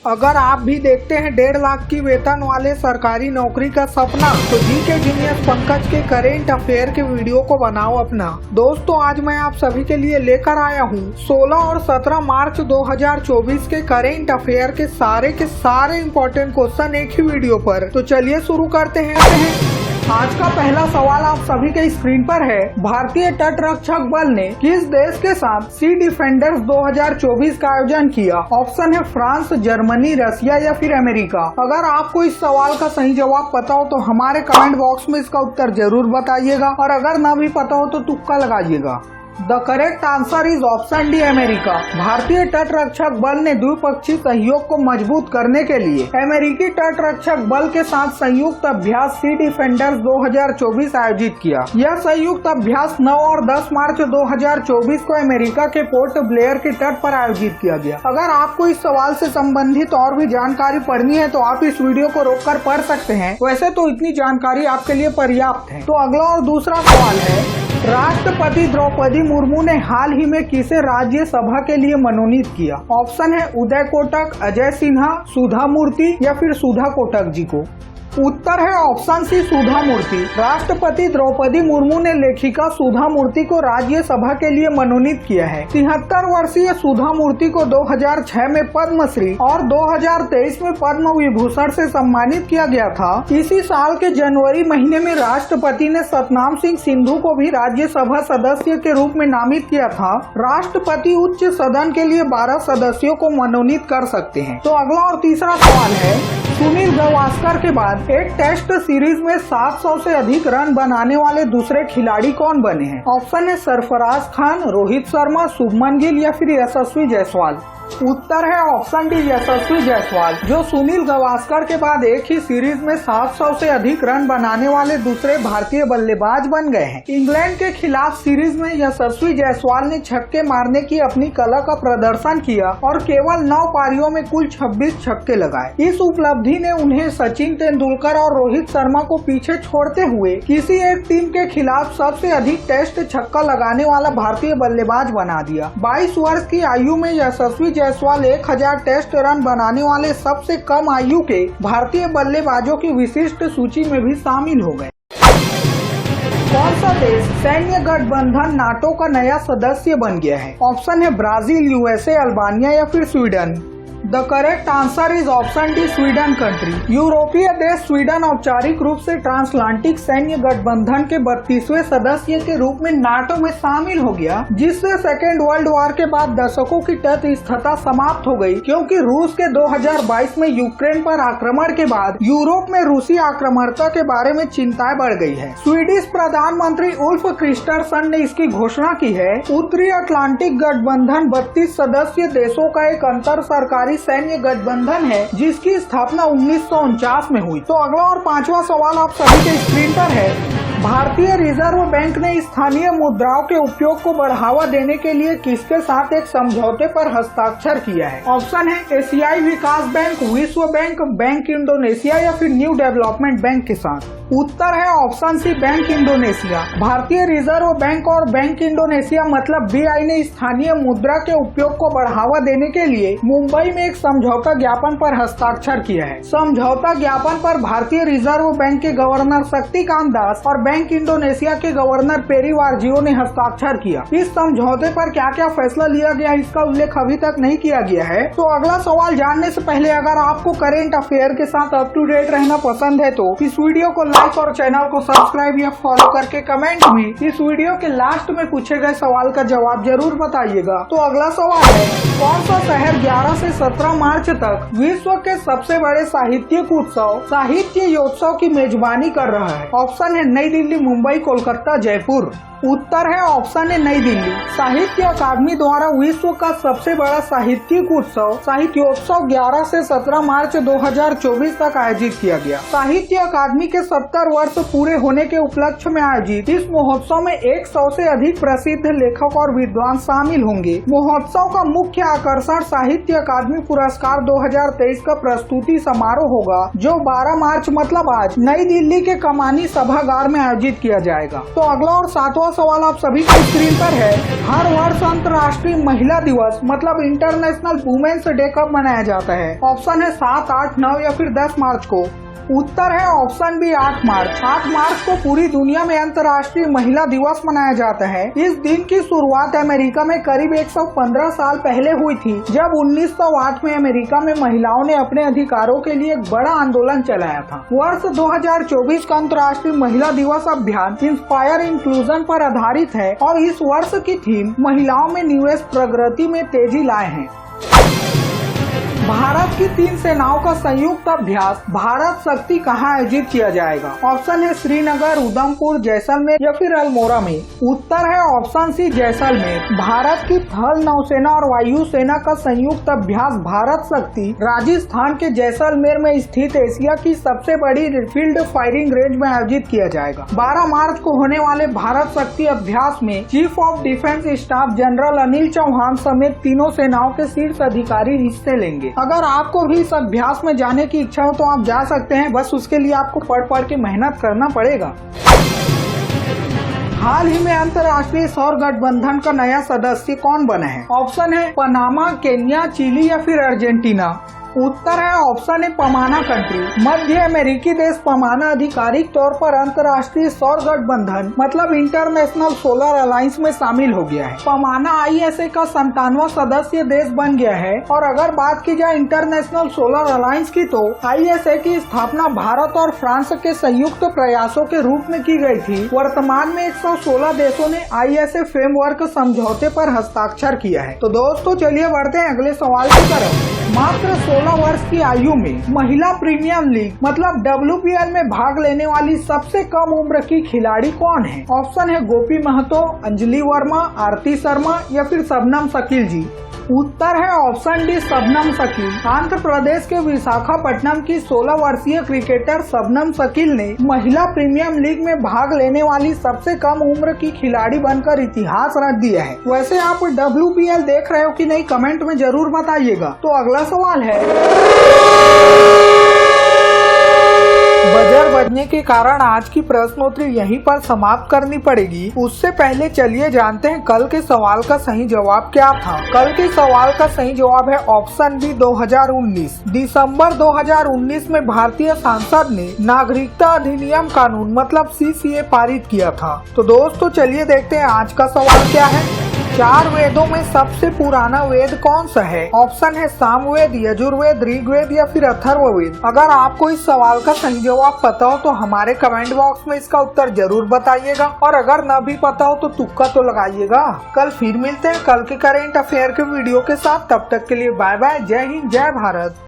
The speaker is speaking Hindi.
अगर आप भी देखते हैं 1.5 लाख की वेतन वाले सरकारी नौकरी का सपना, तो जीके जीनियस पंकज के करेंट अफेयर के वीडियो को बनाओ अपना। दोस्तों, आज मैं आप सभी के लिए लेकर आया हूं 16 और 17 मार्च 2024 के करेंट अफेयर के सारे इम्पोर्टेंट क्वेश्चन एक ही वीडियो पर। तो चलिए शुरू करते हैं। आज का पहला सवाल आप सभी के स्क्रीन पर है। भारतीय तट रक्षक बल ने किस देश के साथ सी डिफेंडर्स 2024 का आयोजन किया? ऑप्शन है फ्रांस, जर्मनी, रसिया या फिर अमेरिका। अगर आपको इस सवाल का सही जवाब पता हो तो हमारे कमेंट बॉक्स में इसका उत्तर जरूर बताइएगा, और अगर ना भी पता हो तो तुक्का लगाइएगा। The correct answer is option D, America. भारतीय तट रक्षक बल ने द्विपक्षीय सहयोग को मजबूत करने के लिए अमेरिकी तट रक्षक बल के साथ संयुक्त अभ्यास सी डिफेंडर्स 2024 आयोजित किया। यह संयुक्त अभ्यास 9 और 10 मार्च 2024 को अमेरिका के पोर्ट ब्लेयर के तट पर आयोजित किया गया। अगर आपको इस सवाल से संबंधित और भी जानकारी पढ़नी है तो आप इस वीडियो को रोककर पढ़ सकते हैं। वैसे तो इतनी जानकारी आपके लिए पर्याप्त है। तो अगला और दूसरा सवाल है, राष्ट्रपति द्रौपदी मुर्मू ने हाल ही में किसे राज्यसभा के लिए मनोनीत किया? ऑप्शन है उदय कोटक, अजय सिन्हा, सुधा मूर्ति या फिर सुधा कोटक जी को। उत्तर है ऑप्शन सी, सुधा मूर्ति। राष्ट्रपति द्रौपदी मुर्मू ने लेखिका सुधा मूर्ति को राज्यसभा के लिए मनोनीत किया है। 73 वर्षीय सुधा मूर्ति को 2006 में पद्मश्री और 2023 में पद्म विभूषण से सम्मानित किया गया था। इसी साल के जनवरी महीने में राष्ट्रपति ने सतनाम सिंह सिंधु को भी राज्यसभा सदस्य के रूप में नामित किया था। राष्ट्रपति उच्च सदन के लिए 12 सदस्यों को मनोनीत कर सकते हैं। तो अगला और तीसरा सवाल है, सुनील गावस्कर के बाद एक टेस्ट सीरीज में 700 से अधिक रन बनाने वाले दूसरे खिलाड़ी कौन बने हैं? ऑप्शन है सरफराज खान, रोहित शर्मा, शुभमन गिल या फिर यशस्वी जायसवाल। उत्तर है ऑप्शन डी, यशस्वी जायसवाल, जो सुनील गावस्कर के बाद एक ही सीरीज में 700 से अधिक रन बनाने वाले दूसरे भारतीय बल्लेबाज बन गए हैं। इंग्लैंड के खिलाफ सीरीज में यशस्वी जायसवाल ने छक्के मारने की अपनी कला का प्रदर्शन किया और केवल 9 पारियों में कुल 26 छक्के लगाए। इस उपलब्धि ने उन्हें सचिन तेंदुलकर और रोहित शर्मा को पीछे छोड़ते हुए किसी एक टीम के खिलाफ सबसे अधिक टेस्ट छक्का लगाने वाला भारतीय बल्लेबाज बना दिया। 22 वर्ष की आयु में यशस्वी जायसवाल 1000 टेस्ट रन बनाने वाले सबसे कम आयु के भारतीय बल्लेबाजों की विशिष्ट सूची में भी शामिल हो गए। कौन सा देश सैन्य गठबंधन नाटो का नया सदस्य बन गया है? ऑप्शन है ब्राजील, यूएसए, अल्बानिया या फिर Sweden. The correct answer is option D, Sweden country. यूरोपीय देश स्वीडन औपचारिक रूप से ट्रांसलांटिक सैन्य गठबंधन के 32वें सदस्य के रूप में नाटो में शामिल हो गया, जिससे सेकेंड वर्ल्ड वॉर के बाद दशकों की तटस्थता समाप्त हो गई, क्योंकि रूस के 2022 में यूक्रेन पर आक्रमण के बाद यूरोप में रूसी आक्रमणता के बारे में चिंताएं बढ़ गई है। स्वीडिश प्रधानमंत्री उल्फ क्रिस्टरसन ने इसकी घोषणा की है। उत्तरी अटलांटिक गठबंधन 32 सदस्य देशों का एक अंतर सरकारी सैन्य गठबंधन है, जिसकी स्थापना 1949 में हुई। तो अगला और पांचवा सवाल आप सभी के स्क्रीन पर है। भारतीय रिजर्व बैंक ने स्थानीय मुद्राओं के उपयोग को बढ़ावा देने के लिए किसके साथ एक समझौते पर हस्ताक्षर किया है? ऑप्शन है एशियाई विकास बैंक, विश्व बैंक, बैंक इंडोनेशिया या फिर न्यू डेवलपमेंट बैंक के साथ। उत्तर है ऑप्शन सी, बैंक इंडोनेशिया। भारतीय रिजर्व बैंक और बैंक इंडोनेशिया मतलब बीआई ने स्थानीय मुद्रा के उपयोग को बढ़ावा देने के लिए मुंबई में एक समझौता ज्ञापन पर हस्ताक्षर किया है। समझौता ज्ञापन पर भारतीय रिजर्व बैंक के गवर्नर शक्तिकांत दास और बैंक इंडोनेशिया के गवर्नर पेरी वारजियो ने हस्ताक्षर किया। इस समझौते पर क्या क्या फैसला लिया गया इसका उल्लेख अभी तक नहीं किया गया है। तो अगला सवाल जानने से पहले अगर आपको करेंट अफेयर के साथ अप टू डेट रहना पसंद है तो इस वीडियो को लाइक और चैनल को सब्सक्राइब या फॉलो करके कमेंट में इस वीडियो के लास्ट में पूछे गए सवाल का जवाब जरूर बताइएगा। तो अगला सवाल है, कौन सा शहर 11 से 17 मार्च तक विश्व के सबसे बड़े साहित्यिक उत्सव साहित्योत्सव की मेजबानी कर रहा है? ऑप्शन है नई दिल्ली, मुंबई, कोलकाता, जयपुर। उत्तर है ऑप्शन है नई दिल्ली। साहित्य अकादमी द्वारा विश्व का सबसे बड़ा साहित्यिक उत्सव साहित्योत्सव 11 से 17 मार्च 2024 तक आयोजित किया गया। साहित्य अकादमी के 70 वर्ष पूरे होने के उपलक्ष्य में आयोजित इस महोत्सव में 100 से अधिक प्रसिद्ध लेखक और विद्वान शामिल होंगे। महोत्सव का मुख्य आकर्षण साहित्य अकादमी पुरस्कार 2023 का प्रस्तुति समारोह होगा, जो 12 मार्च मतलब आज नई दिल्ली के कमानी सभागार में आयोजित किया जाएगा। तो अगला और सातवां 9वां सवाल आप सभी की स्क्रीन पर है। हर वर्ष अंतर्राष्ट्रीय महिला दिवस मतलब इंटरनेशनल वुमेन्स डे कब मनाया जाता है? ऑप्शन है 7, 8, 9 या फिर 10 मार्च को। उत्तर है ऑप्शन बी 8 मार्च। 8 मार्च को पूरी दुनिया में अंतर्राष्ट्रीय महिला दिवस मनाया जाता है। इस दिन की शुरुआत अमेरिका में करीब 115 साल पहले हुई थी, जब 1908 में अमेरिका में महिलाओं ने अपने अधिकारों के लिए एक बड़ा आंदोलन चलाया था। वर्ष 2024 का अंतर्राष्ट्रीय महिला दिवस अभियान इंस्पायर इंक्लूजन पर आधारित है और इस वर्ष की थीम महिलाओं में निवेश प्रगति में तेजी लाए हैं। भारत की 3 सेनाओं का संयुक्त अभ्यास भारत शक्ति कहाँ आयोजित किया जाएगा? ऑप्शन है श्रीनगर, उधमपुर, जैसलमेर या फिर अल्मोड़ा में। उत्तर है ऑप्शन सी जैसलमेर। भारत की थल नौसेना और वायु सेना का संयुक्त अभ्यास भारत शक्ति राजस्थान के जैसलमेर में स्थित एशिया की सबसे बड़ी फील्ड फायरिंग रेंज में आयोजित किया जाएगा। 12 मार्च को होने वाले भारत शक्ति अभ्यास में chief of defence staff general Anil Chauhan समेत तीनों सेनाओं के शीर्ष अधिकारी हिस्से लेंगे। अगर आपको भी इस अभ्यास में जाने की इच्छा हो तो आप जा सकते हैं, बस उसके लिए आपको पढ़ के मेहनत करना पड़ेगा। हाल ही में अंतर्राष्ट्रीय सौर गठबंधन का नया सदस्य कौन बना है? ऑप्शन है पनामा, केन्या, चिली या फिर अर्जेंटीना। उत्तर है ऑप्शन है पमाना कंट्री। मध्य अमेरिकी देश पमाना आधिकारिक तौर पर अंतर्राष्ट्रीय सौर गठबंधन मतलब इंटरनेशनल सोलर अलायंस में शामिल हो गया है। पमाना ISA का 97वां सदस्य देश बन गया है और अगर बात की जाए इंटरनेशनल सोलर अलायंस की तो ISA की स्थापना भारत और फ्रांस के संयुक्त प्रयासों के रूप में की गई थी। वर्तमान में 116 देशों ने ISA फ्रेमवर्क समझौते पर हस्ताक्षर किया है। तो दोस्तों चलिए बढ़ते हैं अगले सवाल की तरफ। मात्र 16 वर्ष की आयु में महिला प्रीमियर लीग मतलब WPL में भाग लेने वाली सबसे कम उम्र की खिलाड़ी कौन है? ऑप्शन है गोपी महतो, अंजलि वर्मा, आरती शर्मा या फिर शबनम शकील जी। उत्तर है ऑप्शन डी शबनम शकील। आंध्र प्रदेश के विशाखापट्टनम की 16 वर्षीय क्रिकेटर शबनम शकील ने महिला प्रीमियर लीग में भाग लेने वाली सबसे कम उम्र की खिलाड़ी बनकर इतिहास रच दिया है। वैसे आप WPL देख रहे हो कि नहीं कमेंट में जरूर बताइएगा। तो अगला सवाल है, बजर बजने के कारण आज की प्रश्नोत्तरी यहीं पर समाप्त करनी पड़ेगी। उससे पहले चलिए जानते हैं कल के सवाल का सही जवाब क्या था। कल के सवाल का सही जवाब है ऑप्शन बी 2019। दिसंबर 2019 में भारतीय संसद ने नागरिकता अधिनियम कानून मतलब CCA पारित किया था। तो दोस्तों चलिए देखते हैं आज का सवाल क्या है। 4 वेदों में सबसे पुराना वेद कौन सा है? ऑप्शन है सामवेद, यजुर्वेद, ऋग्वेद या फिर अथर्ववेद। अगर आपको इस सवाल का सही जवाब पता हो तो हमारे कमेंट बॉक्स में इसका उत्तर जरूर बताइएगा और अगर न भी पता हो तो तुक्का तो लगाइएगा। कल फिर मिलते हैं कल के करेंट अफेयर के वीडियो के साथ। तब तक के लिए बाय बाय। जय हिंद, जय भारत।